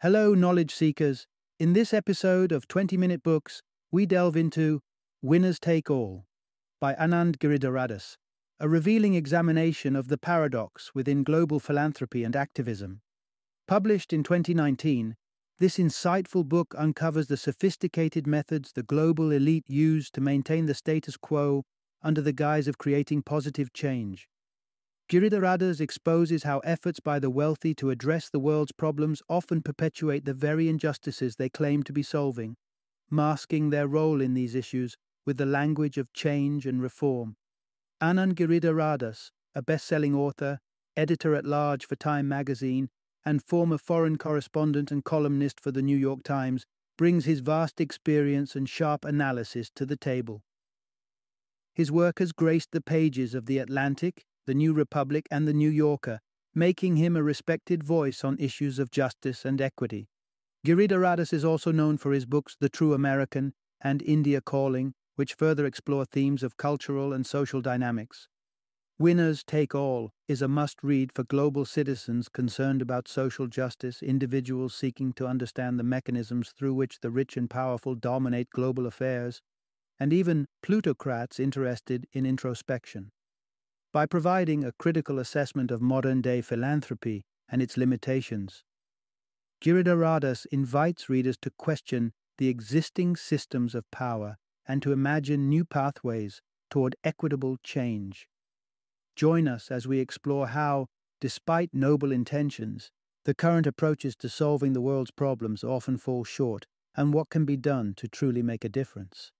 Hello, knowledge seekers. In this episode of 20-Minute Books, we delve into Winners Take All by Anand Giridharadas, a revealing examination of the paradox within global philanthropy and activism. Published in 2019, this insightful book uncovers the sophisticated methods the global elite use to maintain the status quo under the guise of creating positive change. Giridharadas exposes how efforts by the wealthy to address the world's problems often perpetuate the very injustices they claim to be solving, masking their role in these issues with the language of change and reform. Anand Giridharadas, a best-selling author, editor-at-large for Time magazine, and former foreign correspondent and columnist for the New York Times, brings his vast experience and sharp analysis to the table. His work has graced the pages of The Atlantic, The New Republic, and The New Yorker, making him a respected voice on issues of justice and equity. Giridharadas is also known for his books The True American and India Calling, which further explore themes of cultural and social dynamics. Winners Take All is a must-read for global citizens concerned about social justice, individuals seeking to understand the mechanisms through which the rich and powerful dominate global affairs, and even plutocrats interested in introspection. By providing a critical assessment of modern-day philanthropy and its limitations, Giridharadas invites readers to question the existing systems of power and to imagine new pathways toward equitable change. Join us as we explore how, despite noble intentions, the current approaches to solving the world's problems often fall short, and what can be done to truly make a difference.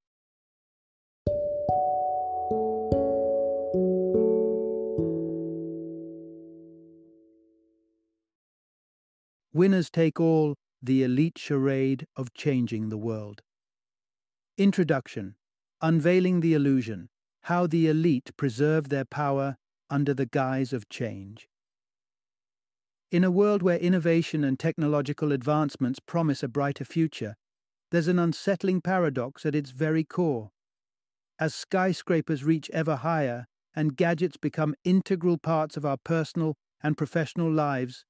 Winners Take All, the elite charade of changing the world. Introduction. Unveiling the illusion. How the elite preserve their power under the guise of change. In a world where innovation and technological advancements promise a brighter future, there's an unsettling paradox at its very core. As skyscrapers reach ever higher and gadgets become integral parts of our personal and professional lives,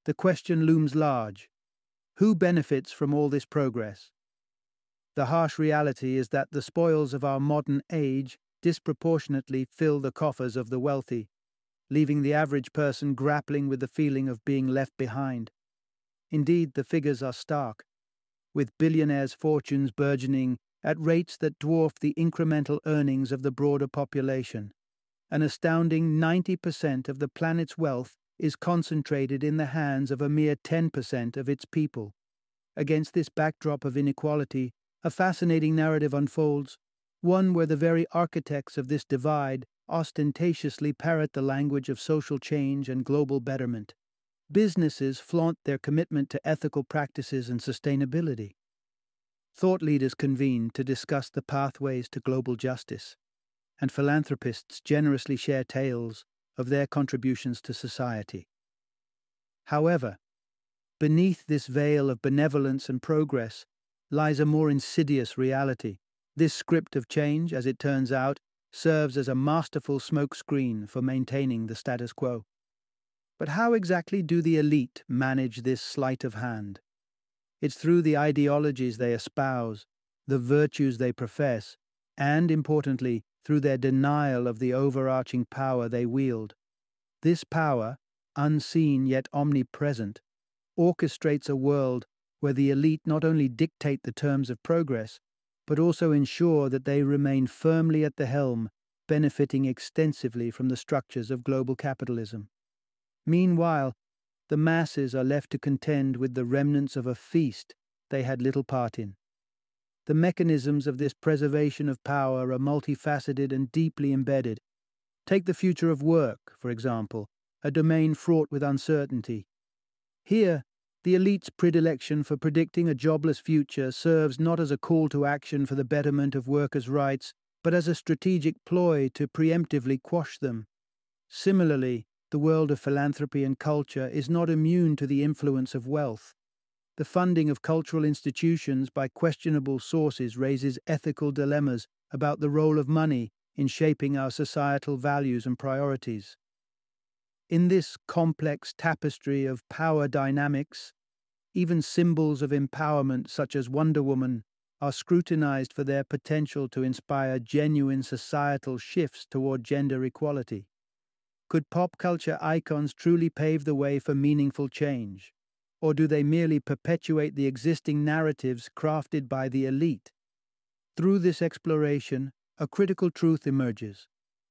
the question looms large: who benefits from all this progress? The harsh reality is that the spoils of our modern age disproportionately fill the coffers of the wealthy, leaving the average person grappling with the feeling of being left behind. Indeed, the figures are stark, with billionaires' fortunes burgeoning at rates that dwarf the incremental earnings of the broader population. An astounding 90% of the planet's wealth is concentrated in the hands of a mere 10% of its people. Against this backdrop of inequality, a fascinating narrative unfolds, one where the very architects of this divide ostentatiously parrot the language of social change and global betterment. Businesses flaunt their commitment to ethical practices and sustainability. Thought leaders convene to discuss the pathways to global justice, and philanthropists generously share tales of their contributions to society. However, beneath this veil of benevolence and progress lies a more insidious reality. This script of change, as it turns out, serves as a masterful smokescreen for maintaining the status quo. But how exactly do the elite manage this sleight of hand? It's through the ideologies they espouse, the virtues they profess, and, importantly, through their denial of the overarching power they wield. This power, unseen yet omnipresent, orchestrates a world where the elite not only dictate the terms of progress, but also ensure that they remain firmly at the helm, benefiting extensively from the structures of global capitalism. Meanwhile, the masses are left to contend with the remnants of a feast they had little part in. The mechanisms of this preservation of power are multifaceted and deeply embedded. Take the future of work, for example, a domain fraught with uncertainty. Here, the elite's predilection for predicting a jobless future serves not as a call to action for the betterment of workers' rights, but as a strategic ploy to preemptively quash them. Similarly, the world of philanthropy and culture is not immune to the influence of wealth. The funding of cultural institutions by questionable sources raises ethical dilemmas about the role of money in shaping our societal values and priorities. In this complex tapestry of power dynamics, Even symbols of empowerment, such as Wonder Woman, are scrutinized for their potential to inspire genuine societal shifts toward gender equality. Could pop culture icons truly pave the way for meaningful change? Or do they merely perpetuate the existing narratives crafted by the elite? Through this exploration, a critical truth emerges.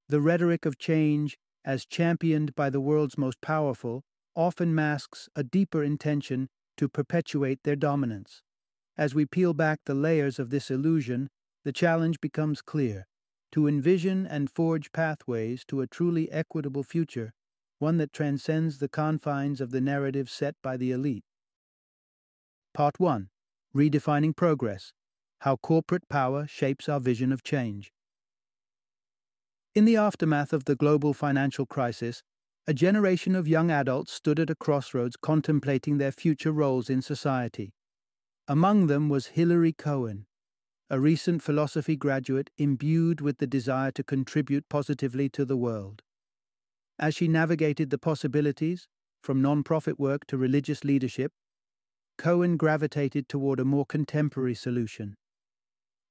The rhetoric of change, as championed by the world's most powerful, often masks a deeper intention to perpetuate their dominance. As we peel back the layers of this illusion, the challenge becomes clear: to envision and forge pathways to a truly equitable future, one that transcends the confines of the narrative set by the elite. Part 1. Redefining Progress: How Corporate Power Shapes Our Vision of Change. In the aftermath of the global financial crisis, a generation of young adults stood at a crossroads contemplating their future roles in society. Among them was Hilary Cohen, a recent philosophy graduate imbued with the desire to contribute positively to the world. As she navigated the possibilities, from nonprofit work to religious leadership, Cohen gravitated toward a more contemporary solution: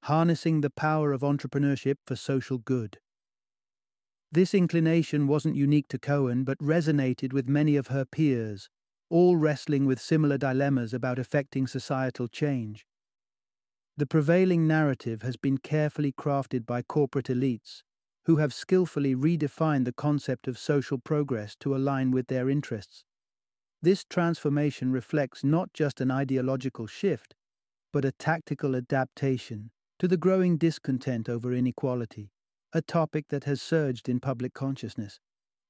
harnessing the power of entrepreneurship for social good. This inclination wasn't unique to Cohen, but resonated with many of her peers, all wrestling with similar dilemmas about effecting societal change. The prevailing narrative has been carefully crafted by corporate elites, who have skillfully redefined the concept of social progress to align with their interests. This transformation reflects not just an ideological shift, but a tactical adaptation to the growing discontent over inequality, a topic that has surged in public consciousness.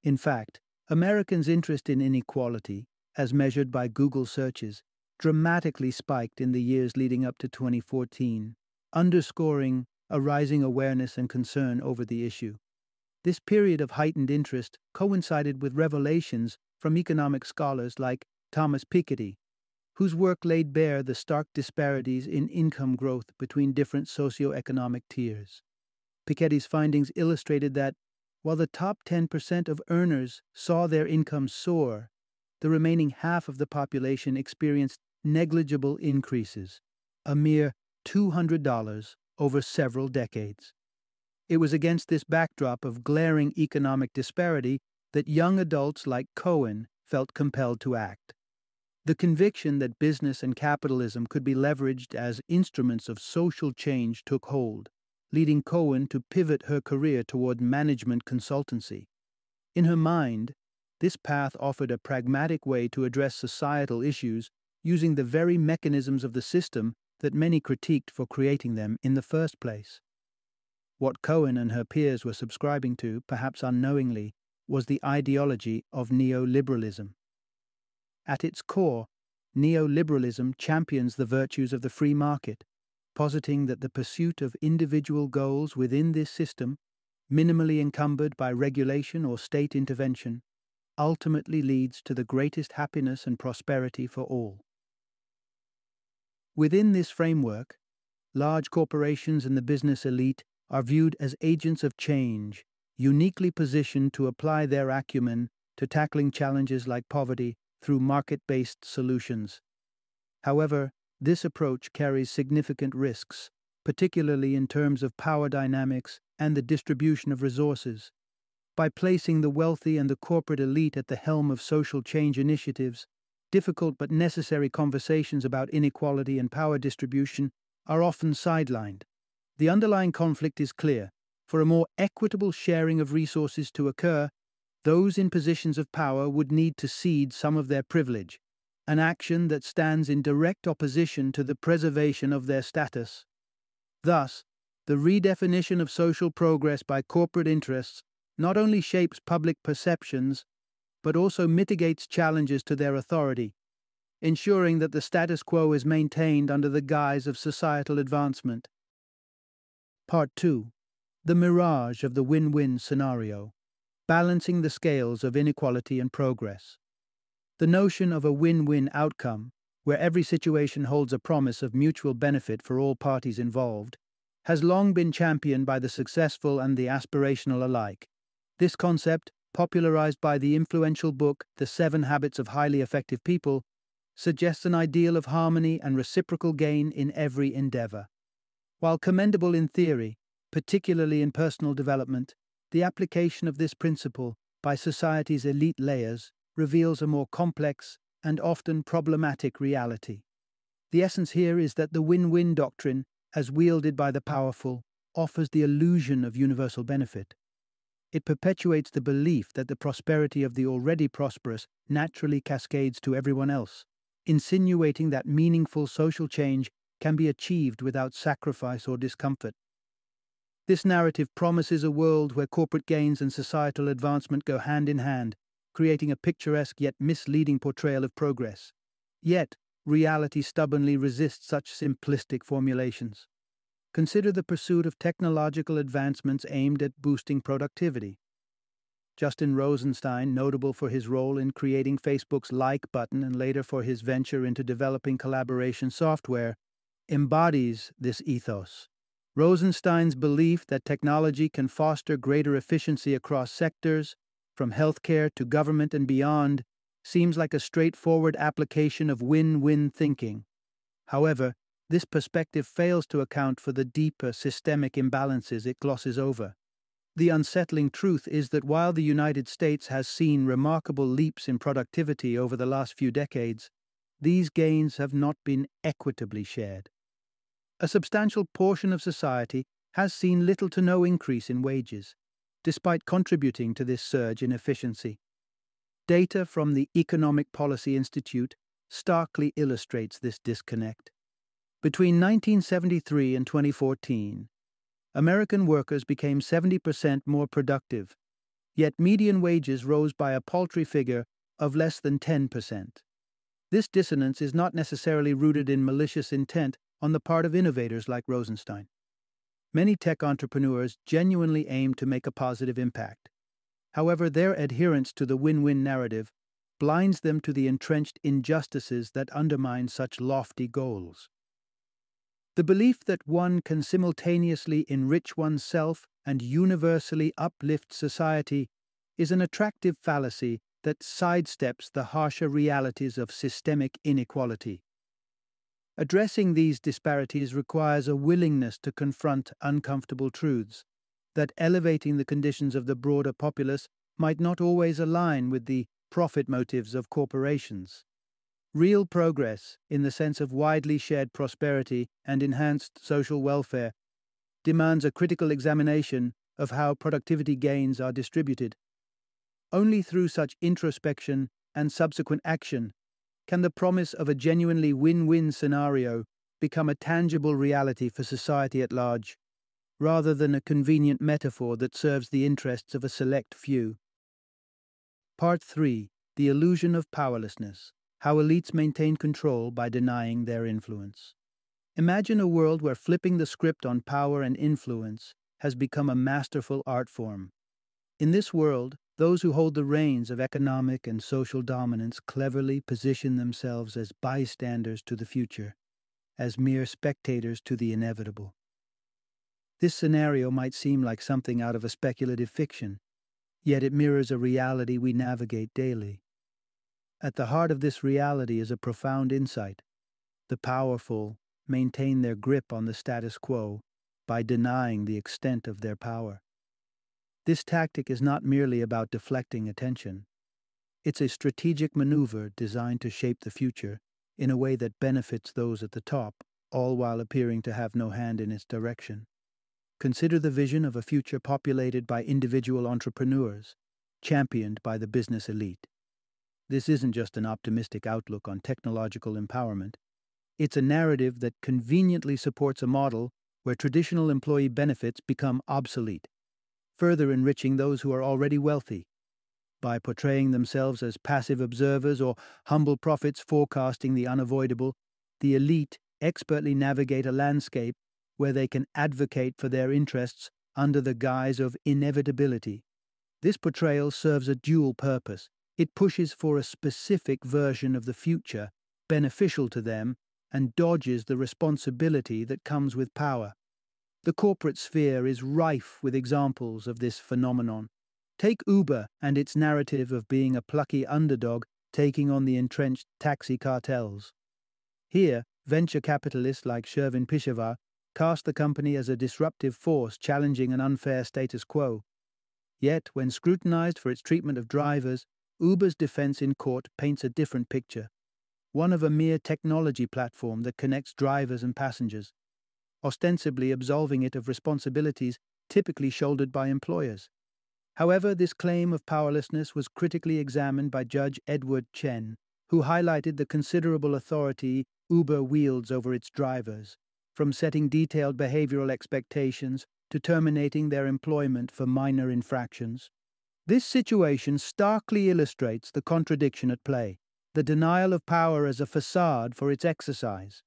In fact, Americans' interest in inequality, as measured by Google searches, dramatically spiked in the years leading up to 2014, underscoring a rising awareness and concern over the issue. This period of heightened interest coincided with revelations from economic scholars like Thomas Piketty, whose work laid bare the stark disparities in income growth between different socioeconomic tiers. Piketty's findings illustrated that, while the top 10% of earners saw their incomes soar, the remaining half of the population experienced negligible increases, a mere $200 over several decades. It was against this backdrop of glaring economic disparity that young adults like Cohen felt compelled to act. The conviction that business and capitalism could be leveraged as instruments of social change took hold, leading Cohen to pivot her career toward management consultancy. In her mind, this path offered a pragmatic way to address societal issues using the very mechanisms of the system that many critiqued for creating them in the first place. What Cohen and her peers were subscribing to, perhaps unknowingly, was the ideology of neoliberalism. At its core, neoliberalism champions the virtues of the free market, positing that the pursuit of individual goals within this system, minimally encumbered by regulation or state intervention, ultimately leads to the greatest happiness and prosperity for all. Within this framework, large corporations and the business elite are viewed as agents of change, uniquely positioned to apply their acumen to tackling challenges like poverty through market-based solutions. However, this approach carries significant risks, particularly in terms of power dynamics and the distribution of resources. By placing the wealthy and the corporate elite at the helm of social change initiatives, difficult but necessary conversations about inequality and power distribution are often sidelined. The underlying conflict is clear. For a more equitable sharing of resources to occur, those in positions of power would need to cede some of their privilege, an action that stands in direct opposition to the preservation of their status. Thus, the redefinition of social progress by corporate interests not only shapes public perceptions, but also mitigates challenges to their authority, ensuring that the status quo is maintained under the guise of societal advancement. Part 2. The mirage of the win-win scenario: balancing the scales of inequality and progress. The notion of a win-win outcome, where every situation holds a promise of mutual benefit for all parties involved, has long been championed by the successful and the aspirational alike. This concept, popularized by the influential book The 7 Habits of Highly Effective People, suggests an ideal of harmony and reciprocal gain in every endeavor. While commendable in theory, particularly in personal development, the application of this principle by society's elite layers reveals a more complex and often problematic reality. The essence here is that the win-win doctrine, as wielded by the powerful, offers the illusion of universal benefit. It perpetuates the belief that the prosperity of the already prosperous naturally cascades to everyone else, insinuating that meaningful social change can be achieved without sacrifice or discomfort. This narrative promises a world where corporate gains and societal advancement go hand in hand, creating a picturesque yet misleading portrayal of progress. Yet, reality stubbornly resists such simplistic formulations. Consider the pursuit of technological advancements aimed at boosting productivity. Justin Rosenstein, notable for his role in creating Facebook's like button and later for his venture into developing collaboration software, embodies this ethos. Rosenstein's belief that technology can foster greater efficiency across sectors, from healthcare to government and beyond, seems like a straightforward application of win-win thinking. However, this perspective fails to account for the deeper systemic imbalances it glosses over. The unsettling truth is that while the United States has seen remarkable leaps in productivity over the last few decades, these gains have not been equitably shared. A substantial portion of society has seen little to no increase in wages, despite contributing to this surge in efficiency. Data from the Economic Policy Institute starkly illustrates this disconnect. Between 1973 and 2014, American workers became 70% more productive, yet median wages rose by a paltry figure of less than 10%. This dissonance is not necessarily rooted in malicious intent on the part of innovators like Rosenstein. Many tech entrepreneurs genuinely aim to make a positive impact. However, their adherence to the win-win narrative blinds them to the entrenched injustices that undermine such lofty goals. The belief that one can simultaneously enrich oneself and universally uplift society is an attractive fallacy that sidesteps the harsher realities of systemic inequality. Addressing these disparities requires a willingness to confront uncomfortable truths, that elevating the conditions of the broader populace might not always align with the profit motives of corporations. Real progress, in the sense of widely shared prosperity and enhanced social welfare, demands a critical examination of how productivity gains are distributed. Only through such introspection and subsequent action can the promise of a genuinely win-win scenario become a tangible reality for society at large, rather than a convenient metaphor that serves the interests of a select few. Part 3. The Illusion of Powerlessness. How elites maintain control by denying their influence. Imagine a world where flipping the script on power and influence has become a masterful art form. In this world, those who hold the reins of economic and social dominance cleverly position themselves as bystanders to the future, as mere spectators to the inevitable. This scenario might seem like something out of a speculative fiction, yet it mirrors a reality we navigate daily. At the heart of this reality is a profound insight. The powerful maintain their grip on the status quo by denying the extent of their power. This tactic is not merely about deflecting attention. It's a strategic maneuver designed to shape the future in a way that benefits those at the top, all while appearing to have no hand in its direction. Consider the vision of a future populated by individual entrepreneurs, championed by the business elite. This isn't just an optimistic outlook on technological empowerment. It's a narrative that conveniently supports a model where traditional employee benefits become obsolete, further enriching those who are already wealthy. By portraying themselves as passive observers or humble prophets forecasting the unavoidable, the elite expertly navigate a landscape where they can advocate for their interests under the guise of inevitability. This portrayal serves a dual purpose. It pushes for a specific version of the future beneficial to them and dodges the responsibility that comes with power. The corporate sphere is rife with examples of this phenomenon. Take Uber and its narrative of being a plucky underdog taking on the entrenched taxi cartels. Here, venture capitalists like Shervin Peshawar cast the company as a disruptive force challenging an unfair status quo. Yet, when scrutinized for its treatment of drivers, Uber's defense in court paints a different picture, one of a mere technology platform that connects drivers and passengers, ostensibly absolving it of responsibilities typically shouldered by employers. However, this claim of powerlessness was critically examined by Judge Edward Chen, who highlighted the considerable authority Uber wields over its drivers, from setting detailed behavioral expectations to terminating their employment for minor infractions. This situation starkly illustrates the contradiction at play, the denial of power as a facade for its exercise.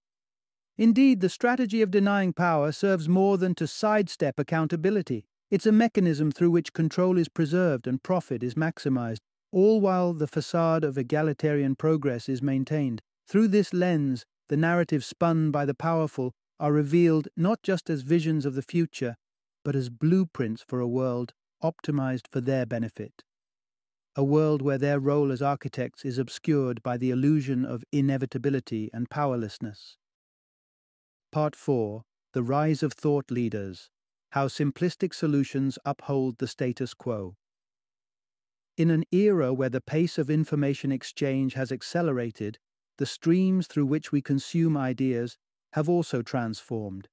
Indeed, the strategy of denying power serves more than to sidestep accountability. It's a mechanism through which control is preserved and profit is maximized, all while the facade of egalitarian progress is maintained. Through this lens, the narratives spun by the powerful are revealed not just as visions of the future, but as blueprints for a world optimized for their benefit. A world where their role as architects is obscured by the illusion of inevitability and powerlessness. Part 4. The Rise of Thought Leaders. How Simplistic Solutions Uphold the Status Quo. In an era where the pace of information exchange has accelerated, the streams through which we consume ideas have also transformed.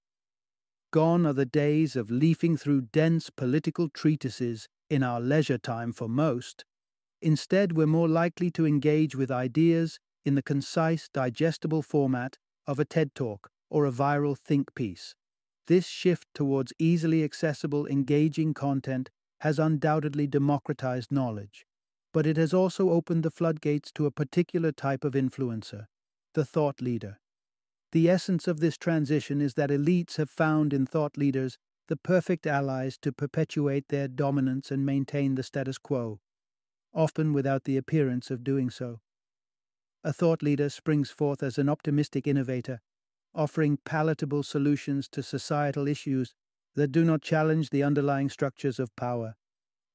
Gone are the days of leafing through dense political treatises in our leisure time for most. Instead, we're more likely to engage with ideas in the concise, digestible format of a TED Talk or a viral think piece. This shift towards easily accessible, engaging content has undoubtedly democratized knowledge, but it has also opened the floodgates to a particular type of influencer, the thought leader. The essence of this transition is that elites have found in thought leaders the perfect allies to perpetuate their dominance and maintain the status quo, often without the appearance of doing so. A thought leader springs forth as an optimistic innovator, offering palatable solutions to societal issues that do not challenge the underlying structures of power.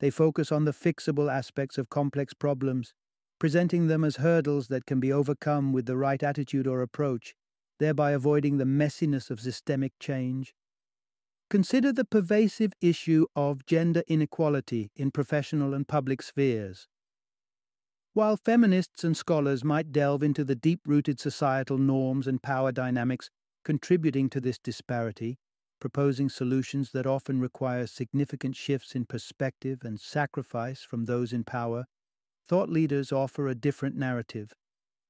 They focus on the fixable aspects of complex problems, presenting them as hurdles that can be overcome with the right attitude or approach, thereby avoiding the messiness of systemic change. Consider the pervasive issue of gender inequality in professional and public spheres. While feminists and scholars might delve into the deep-rooted societal norms and power dynamics contributing to this disparity, proposing solutions that often require significant shifts in perspective and sacrifice from those in power, thought leaders offer a different narrative.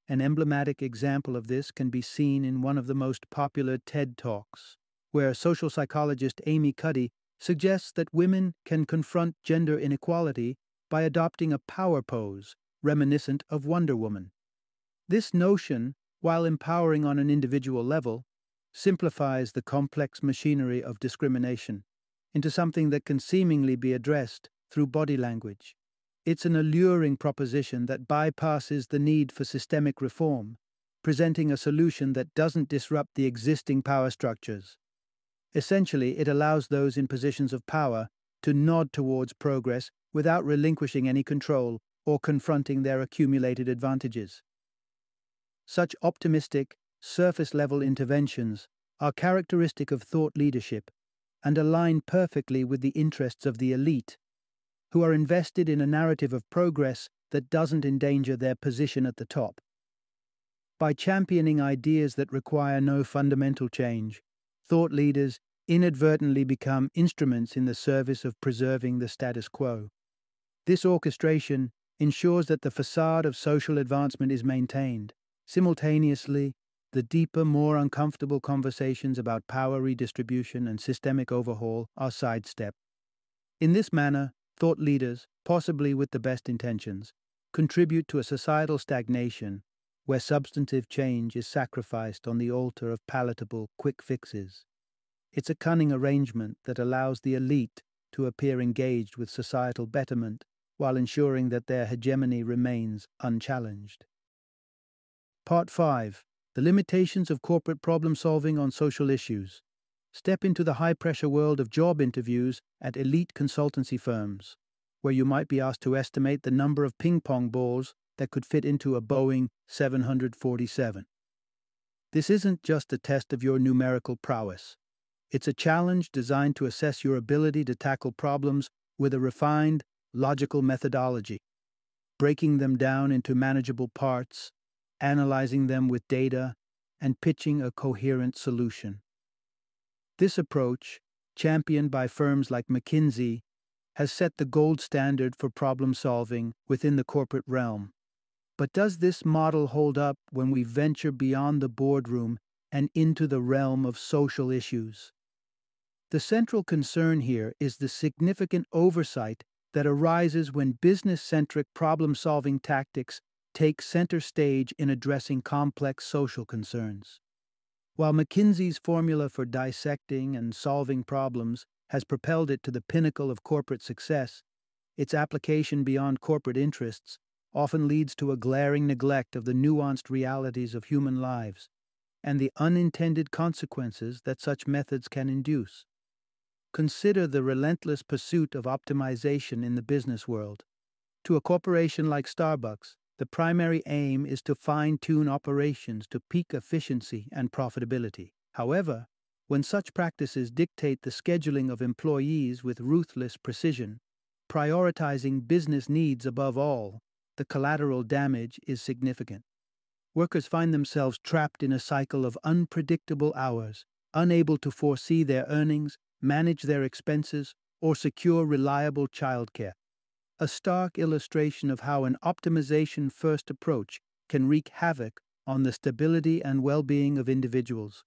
An emblematic example of this can be seen in one of the most popular TED Talks, where social psychologist Amy Cuddy suggests that women can confront gender inequality by adopting a power pose reminiscent of Wonder Woman. This notion, while empowering on an individual level, simplifies the complex machinery of discrimination into something that can seemingly be addressed through body language. It's an alluring proposition that bypasses the need for systemic reform, presenting a solution that doesn't disrupt the existing power structures. Essentially, it allows those in positions of power to nod towards progress without relinquishing any control or confronting their accumulated advantages. Such optimistic, surface-level interventions are characteristic of thought leadership and align perfectly with the interests of the elite, who are invested in a narrative of progress that doesn't endanger their position at the top. By championing ideas that require no fundamental change, thought leaders inadvertently become instruments in the service of preserving the status quo. This orchestration ensures that the facade of social advancement is maintained. Simultaneously, the deeper, more uncomfortable conversations about power redistribution and systemic overhaul are sidestepped. In this manner, thought leaders, possibly with the best intentions, contribute to a societal stagnation where substantive change is sacrificed on the altar of palatable, quick fixes. It's a cunning arrangement that allows the elite to appear engaged with societal betterment while ensuring that their hegemony remains unchallenged. Part 5. The Limitations of Corporate Problem-Solving on Social Issues. Step into the high-pressure world of job interviews at elite consultancy firms, where you might be asked to estimate the number of ping-pong balls that could fit into a Boeing 747. This isn't just a test of your numerical prowess. It's a challenge designed to assess your ability to tackle problems with a refined, logical methodology, breaking them down into manageable parts, analyzing them with data, and pitching a coherent solution. This approach, championed by firms like McKinsey, has set the gold standard for problem solving within the corporate realm. But does this model hold up when we venture beyond the boardroom and into the realm of social issues? The central concern here is the significant oversight that arises when business-centric problem-solving tactics take center stage in addressing complex social concerns. While McKinsey's formula for dissecting and solving problems has propelled it to the pinnacle of corporate success, its application beyond corporate interests often leads to a glaring neglect of the nuanced realities of human lives and the unintended consequences that such methods can induce. Consider the relentless pursuit of optimization in the business world. To a corporation like Starbucks, the primary aim is to fine-tune operations to peak efficiency and profitability. However, when such practices dictate the scheduling of employees with ruthless precision, prioritizing business needs above all, the collateral damage is significant. Workers find themselves trapped in a cycle of unpredictable hours, unable to foresee their earnings, manage their expenses, or secure reliable childcare. A stark illustration of how an optimization-first approach can wreak havoc on the stability and well-being of individuals.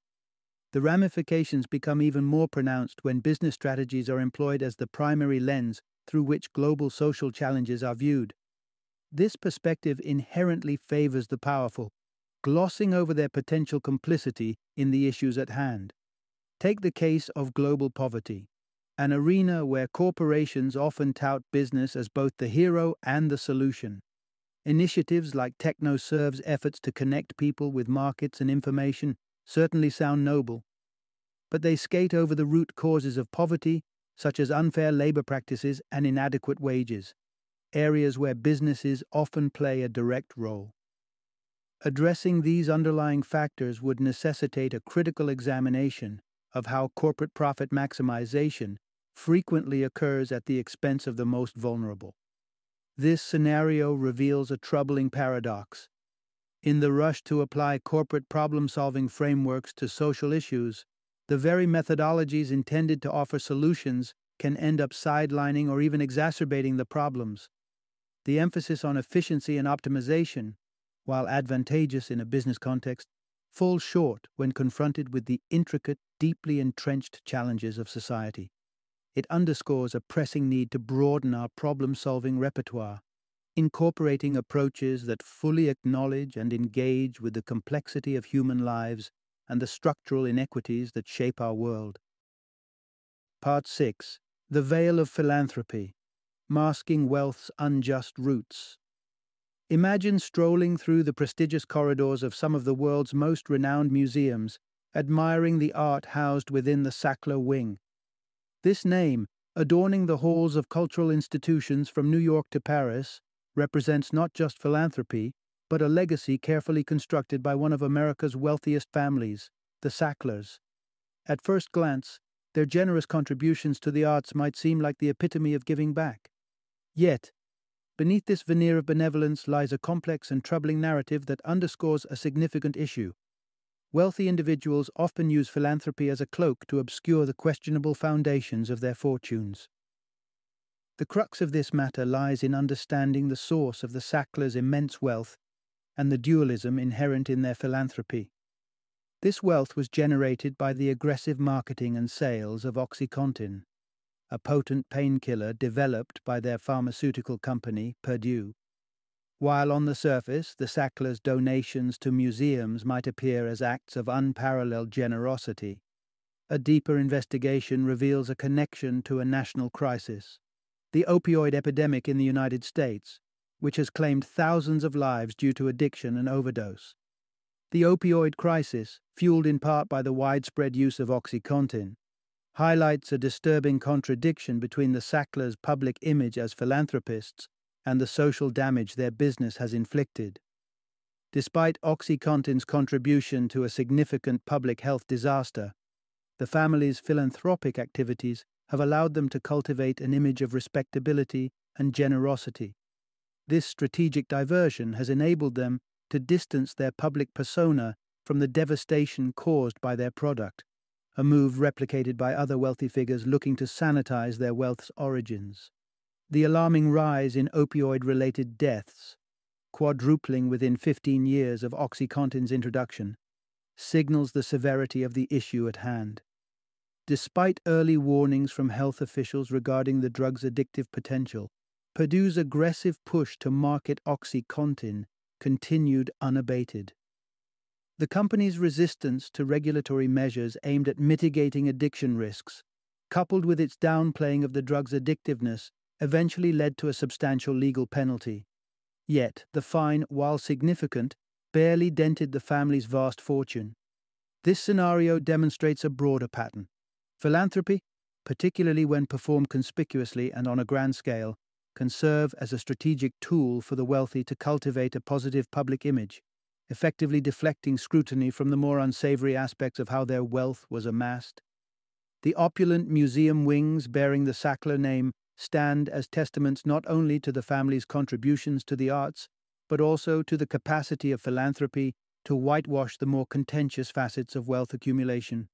The ramifications become even more pronounced when business strategies are employed as the primary lens through which global social challenges are viewed. This perspective inherently favors the powerful, glossing over their potential complicity in the issues at hand. Take the case of global poverty, an arena where corporations often tout business as both the hero and the solution. Initiatives like TechnoServe's efforts to connect people with markets and information certainly sound noble, but they skate over the root causes of poverty, such as unfair labor practices and inadequate wages, areas where businesses often play a direct role. Addressing these underlying factors would necessitate a critical examination of how corporate profit maximization frequently occurs at the expense of the most vulnerable. This scenario reveals a troubling paradox. In the rush to apply corporate problem-solving frameworks to social issues, the very methodologies intended to offer solutions can end up sidelining or even exacerbating the problems. The emphasis on efficiency and optimization, while advantageous in a business context, falls short when confronted with the intricate, deeply entrenched challenges of society. It underscores a pressing need to broaden our problem-solving repertoire, incorporating approaches that fully acknowledge and engage with the complexity of human lives and the structural inequities that shape our world. Part 6. The Veil of Philanthropy, Masking Wealth's Unjust Roots. Imagine strolling through the prestigious corridors of some of the world's most renowned museums, admiring the art housed within the Sackler Wing. This name, adorning the halls of cultural institutions from New York to Paris, represents not just philanthropy, but a legacy carefully constructed by one of America's wealthiest families, the Sacklers. At first glance, their generous contributions to the arts might seem like the epitome of giving back. Yet, beneath this veneer of benevolence lies a complex and troubling narrative that underscores a significant issue. Wealthy individuals often use philanthropy as a cloak to obscure the questionable foundations of their fortunes. The crux of this matter lies in understanding the source of the Sacklers' immense wealth and the dualism inherent in their philanthropy. This wealth was generated by the aggressive marketing and sales of OxyContin, a potent painkiller developed by their pharmaceutical company, Purdue. While on the surface, the Sacklers' donations to museums might appear as acts of unparalleled generosity, a deeper investigation reveals a connection to a national crisis, the opioid epidemic in the United States, which has claimed thousands of lives due to addiction and overdose. The opioid crisis, fueled in part by the widespread use of OxyContin, highlights a disturbing contradiction between the Sacklers' public image as philanthropists and the social damage their business has inflicted. Despite OxyContin's contribution to a significant public health disaster, the family's philanthropic activities have allowed them to cultivate an image of respectability and generosity. This strategic diversion has enabled them to distance their public persona from the devastation caused by their product, a move replicated by other wealthy figures looking to sanitize their wealth's origins. The alarming rise in opioid-related deaths, quadrupling within 15 years of OxyContin's introduction, signals the severity of the issue at hand. Despite early warnings from health officials regarding the drug's addictive potential, Purdue's aggressive push to market OxyContin continued unabated. The company's resistance to regulatory measures aimed at mitigating addiction risks, coupled with its downplaying of the drug's addictiveness, eventually led to a substantial legal penalty. Yet, the fine, while significant, barely dented the family's vast fortune. This scenario demonstrates a broader pattern. Philanthropy, particularly when performed conspicuously and on a grand scale, can serve as a strategic tool for the wealthy to cultivate a positive public image, effectively deflecting scrutiny from the more unsavory aspects of how their wealth was amassed. The opulent museum wings bearing the Sackler name stand as testaments not only to the family's contributions to the arts, but also to the capacity of philanthropy to whitewash the more contentious facets of wealth accumulation.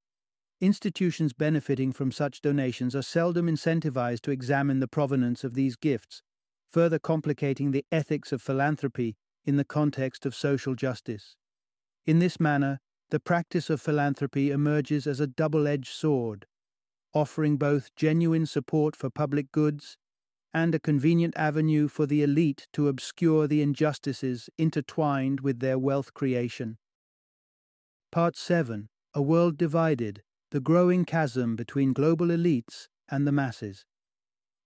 Institutions benefiting from such donations are seldom incentivized to examine the provenance of these gifts, further complicating the ethics of philanthropy in the context of social justice. In this manner, the practice of philanthropy emerges as a double-edged sword, offering both genuine support for public goods and a convenient avenue for the elite to obscure the injustices intertwined with their wealth creation. Part 7. A World Divided. The growing chasm between global elites and the masses.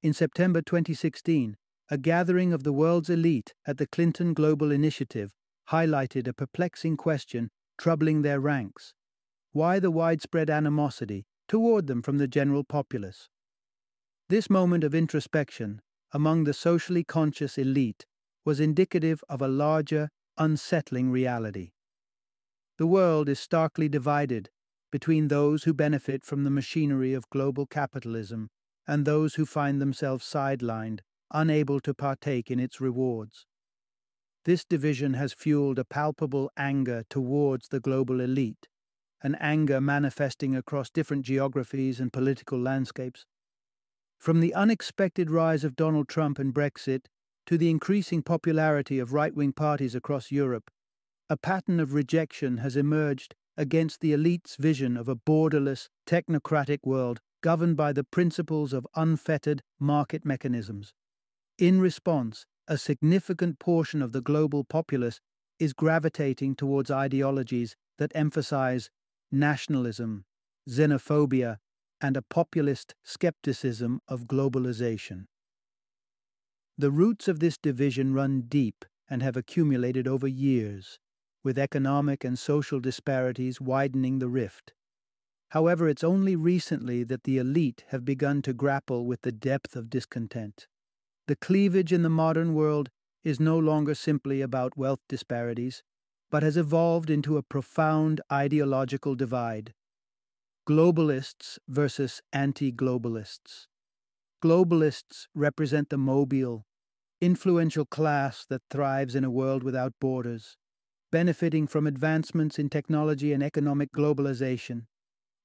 In September 2016, a gathering of the world's elite at the Clinton Global Initiative highlighted a perplexing question troubling their ranks: why the widespread animosity toward them from the general populace? This moment of introspection among the socially conscious elite was indicative of a larger, unsettling reality. The world is starkly divided between those who benefit from the machinery of global capitalism and those who find themselves sidelined, unable to partake in its rewards. This division has fueled a palpable anger towards the global elite, an anger manifesting across different geographies and political landscapes. From the unexpected rise of Donald Trump and Brexit to the increasing popularity of right-wing parties across Europe, a pattern of rejection has emerged against the elite's vision of a borderless, technocratic world governed by the principles of unfettered market mechanisms. In response, a significant portion of the global populace is gravitating towards ideologies that emphasize nationalism, xenophobia, and a populist skepticism of globalization. The roots of this division run deep and have accumulated over years, with economic and social disparities widening the rift. However, it's only recently that the elite have begun to grapple with the depth of discontent. The cleavage in the modern world is no longer simply about wealth disparities, but has evolved into a profound ideological divide. Globalists versus anti-globalists. Globalists represent the mobile, influential class that thrives in a world without borders, benefiting from advancements in technology and economic globalization.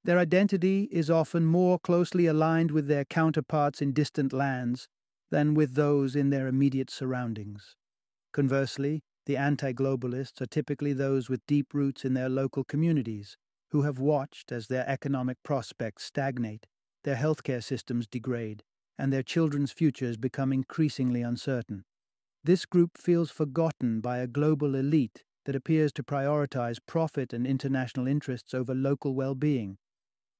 Their identity is often more closely aligned with their counterparts in distant lands than with those in their immediate surroundings. Conversely, the anti-globalists are typically those with deep roots in their local communities, who have watched as their economic prospects stagnate, their healthcare systems degrade, and their children's futures become increasingly uncertain. This group feels forgotten by a global elite that appears to prioritize profit and international interests over local well-being.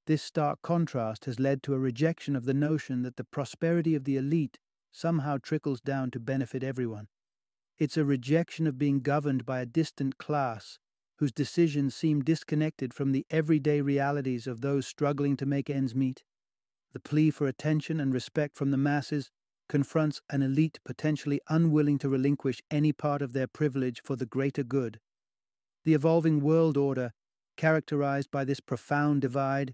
This stark contrast has led to a rejection of the notion that the prosperity of the elite somehow trickles down to benefit everyone. It's a rejection of being governed by a distant class whose decisions seem disconnected from the everyday realities of those struggling to make ends meet. The plea for attention and respect from the masses confronts an elite potentially unwilling to relinquish any part of their privilege for the greater good. The evolving world order, characterized by this profound divide,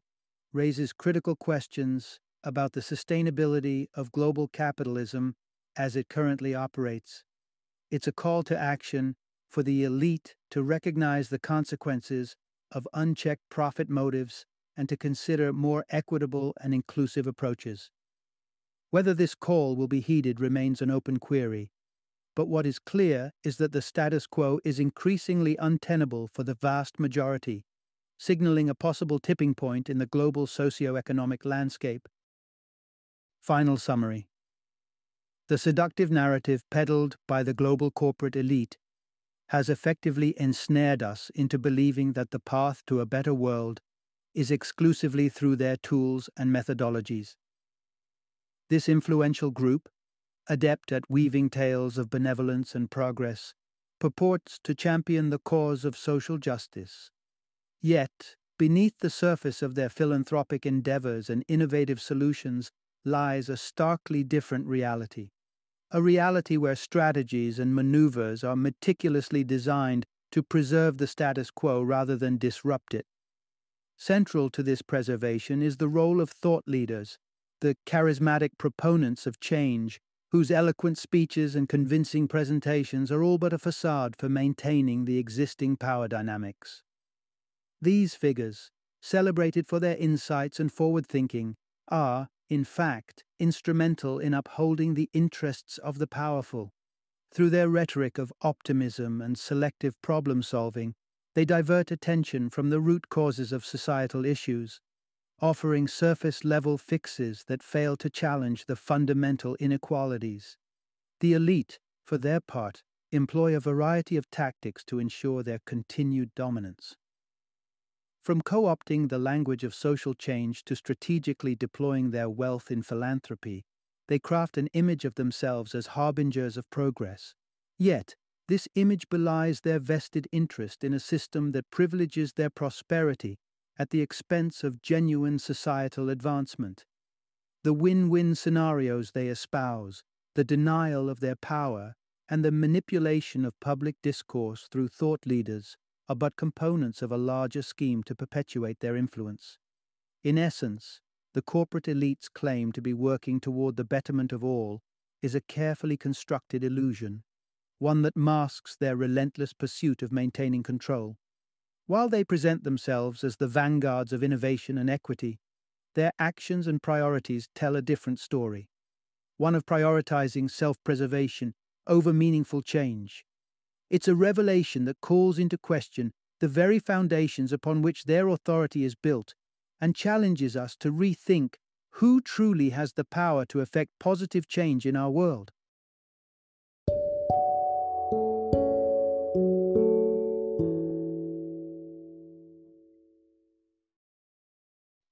raises critical questions about the sustainability of global capitalism as it currently operates. It's a call to action for the elite to recognize the consequences of unchecked profit motives and to consider more equitable and inclusive approaches. Whether this call will be heeded remains an open query, but what is clear is that the status quo is increasingly untenable for the vast majority, signaling a possible tipping point in the global socio-economic landscape. Final summary. The seductive narrative peddled by the global corporate elite has effectively ensnared us into believing that the path to a better world is exclusively through their tools and methodologies. This influential group, adept at weaving tales of benevolence and progress, purports to champion the cause of social justice. Yet, beneath the surface of their philanthropic endeavors and innovative solutions lies a starkly different reality. A reality where strategies and maneuvers are meticulously designed to preserve the status quo rather than disrupt it. Central to this preservation is the role of thought leaders, the charismatic proponents of change, whose eloquent speeches and convincing presentations are all but a facade for maintaining the existing power dynamics. These figures, celebrated for their insights and forward thinking, are, in fact, instrumental in upholding the interests of the powerful. Through their rhetoric of optimism and selective problem-solving, they divert attention from the root causes of societal issues, offering surface-level fixes that fail to challenge the fundamental inequalities. The elite, for their part, employ a variety of tactics to ensure their continued dominance. From co-opting the language of social change to strategically deploying their wealth in philanthropy, they craft an image of themselves as harbingers of progress. Yet, this image belies their vested interest in a system that privileges their prosperity at the expense of genuine societal advancement. The win-win scenarios they espouse, the denial of their power, and the manipulation of public discourse through thought leaders are but components of a larger scheme to perpetuate their influence. In essence, the corporate elite's claim to be working toward the betterment of all is a carefully constructed illusion, one that masks their relentless pursuit of maintaining control. While they present themselves as the vanguards of innovation and equity, their actions and priorities tell a different story, one of prioritizing self-preservation over meaningful change. It's a revelation that calls into question the very foundations upon which their authority is built and challenges us to rethink who truly has the power to effect positive change in our world.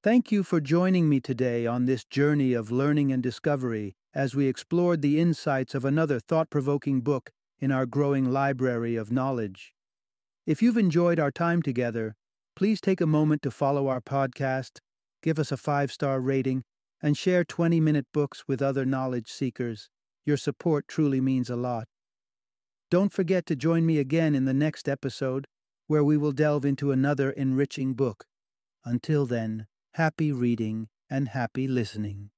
Thank you for joining me today on this journey of learning and discovery as we explored the insights of another thought-provoking book in our growing library of knowledge. If you've enjoyed our time together, please take a moment to follow our podcast, give us a 5-star rating, and share 20-minute books with other knowledge seekers. Your support truly means a lot. Don't forget to join me again in the next episode, where we will delve into another enriching book. Until then, happy reading and happy listening.